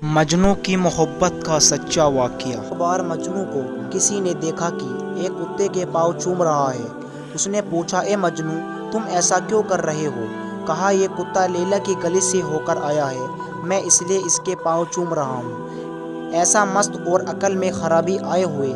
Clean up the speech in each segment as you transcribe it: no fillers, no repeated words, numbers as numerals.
مجنوں کی محبت کا سچا واقعہ۔ ایک بار مجنوں کو کسی نے دیکھا کہ ایک کتے کے پاؤں چوم رہا ہے۔ اس نے پوچھا، اے مجنوں، تم ایسا کیوں کر رہے ہو؟ کہا، یہ کتا لیلا کی گلی سے ہو کر آیا ہے، میں اس لیے اس کے پاؤں چوم رہا ہوں۔ ایسا مست اور عقل میں خرابی آئے ہوئے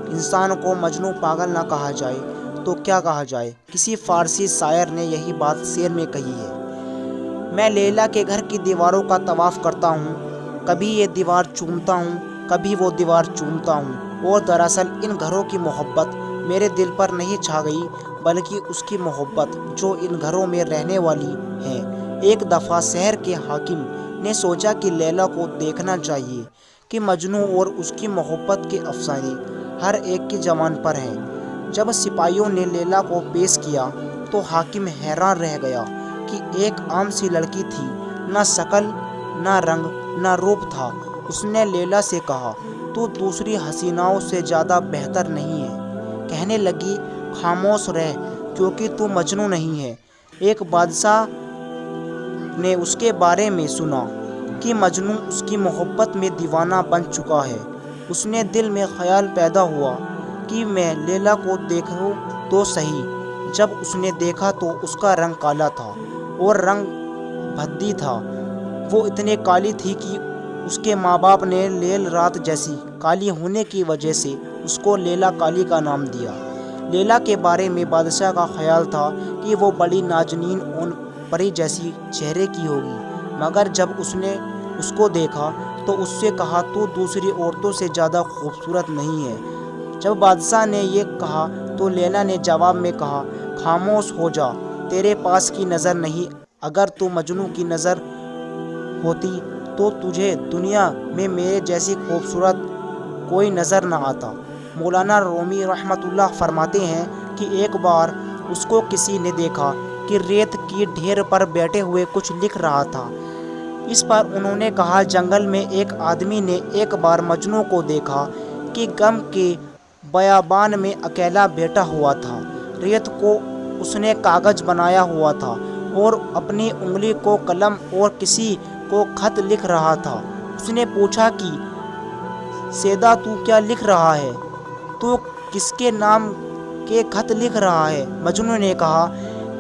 انسان کو مجنوں پاگل نہ کہا جائے تو کیا کہا جائے؟ کسی فارسی شاعر نے یہی بات شعر میں کہی ہے۔ میں لیلا کے گھر کی دیواروں کا طواف کرتا ہوں، کبھی یہ دیوار چومتا ہوں، کبھی وہ دیوار چومتا ہوں، اور دراصل ان گھروں کی محبت میرے دل پر نہیں چھا گئی، بلکہ اس کی محبت جو ان گھروں میں رہنے والی ہیں۔ ایک دفعہ شہر کے حاکم نے سوچا کہ لیلا کو دیکھنا چاہیے کہ مجنوں اور اس کی محبت کے افسانے ہر ایک کی زبان پر ہیں۔ جب سپاہیوں نے لیلا کو پیش کیا تو حاکم حیران رہ گیا کہ ایک عام سی لڑکی تھی، نہ شکل، نہ رنگ، نہ روپ تھا۔ اس نے لیلا سے کہا، تو دوسری حسیناؤں سے زیادہ بہتر نہیں ہے۔ کہنے لگی، خاموش رہ کیونکہ تو مجنوں نہیں ہے۔ ایک بادشاہ نے اس کے بارے میں سنا کہ مجنوں اس کی محبت میں دیوانہ بن چکا ہے۔ اس نے دل میں خیال پیدا ہوا کہ میں لیلا کو دیکھوں تو صحیح۔ جب اس نے دیکھا تو اس کا رنگ کالا تھا اور رنگ بھدی تھا۔ وہ اتنی کالی تھی کہ اس کے ماں باپ نے لیل رات جیسی کالی ہونے کی وجہ سے اس کو لیلا کالی کا نام دیا۔ لیلا کے بارے میں بادشاہ کا خیال تھا کہ وہ بڑی نازنین اور پری جیسی چہرے کی ہوگی، مگر جب اس نے اس کو دیکھا تو اس سے کہا، تو دوسری عورتوں سے زیادہ خوبصورت نہیں ہے۔ جب بادشاہ نے یہ کہا تو لیلا نے جواب میں کہا، خاموش ہو جا، تیرے پاس کی نظر نہیں، اگر تو مجنوں کی نظر ہوتی تو تجھے دنیا میں میرے جیسی خوبصورت کوئی نظر نہ آتا۔ مولانا رومی رحمۃ اللہ فرماتے ہیں کہ ایک بار اس کو کسی نے دیکھا کہ ریت کی ڈھیر پر بیٹھے ہوئے کچھ لکھ رہا تھا۔ اس پر انہوں نے کہا، جنگل میں ایک آدمی نے ایک بار مجنوں کو دیکھا کہ غم کے بیابان میں اکیلا بیٹھا ہوا تھا۔ ریت کو اس نے کاغذ بنایا ہوا تھا اور اپنی انگلی کو قلم اور کسی کو خط لکھ رہا تھا۔ اس نے پوچھا کہ سیدھا تو کیا لکھ رہا ہے؟ تو کس کے نام کے خط لکھ رہا ہے؟ مجنوں نے کہا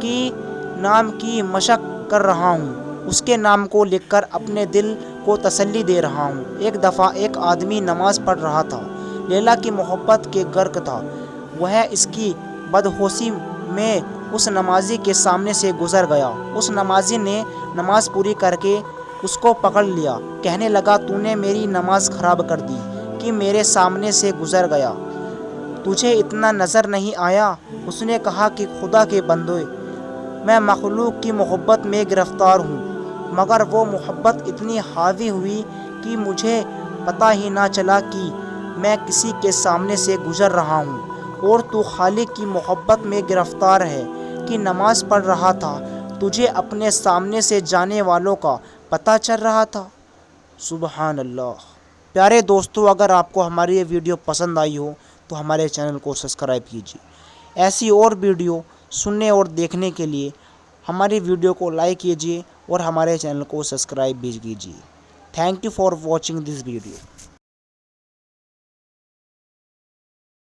کہ نام کی مشق کر رہا ہوں، اس کے نام کو لکھ کر اپنے دل کو تسلی دے رہا ہوں۔ ایک دفعہ ایک آدمی نماز پڑھ رہا تھا، لیلا کی محبت کے غرق تھا۔ وہ اس کی بدحوشی میں اس نمازی کے سامنے سے گزر گیا۔ اس نمازی نے نماز پوری کر کے اس کو پکڑ لیا، کہنے لگا، تو نے میری نماز خراب کر دی کہ میرے سامنے سے گزر گیا، تجھے اتنا نظر نہیں آیا؟ اس نے کہا کہ خدا کے بندے، میں مخلوق کی محبت میں گرفتار ہوں، مگر وہ محبت اتنی حاوی ہوئی کہ مجھے پتہ ہی نہ چلا کہ میں کسی کے سامنے سے گزر رہا ہوں، اور تو خالق کی محبت میں گرفتار ہے کہ نماز پڑھ رہا تھا، تجھے اپنے سامنے سے جانے والوں کا پتہ چل رہا تھا۔ سبحان اللہ۔ پیارے دوستو، اگر آپ کو ہماری یہ ویڈیو پسند آئی ہو تو ہمارے چینل کو سبسکرائب کیجیے۔ ایسی اور ویڈیو سننے اور دیکھنے کے لیے ہماری ویڈیو کو لائک کیجیے اور ہمارے چینل کو سبسکرائب بھی کیجیے۔ Thank you for watching this video.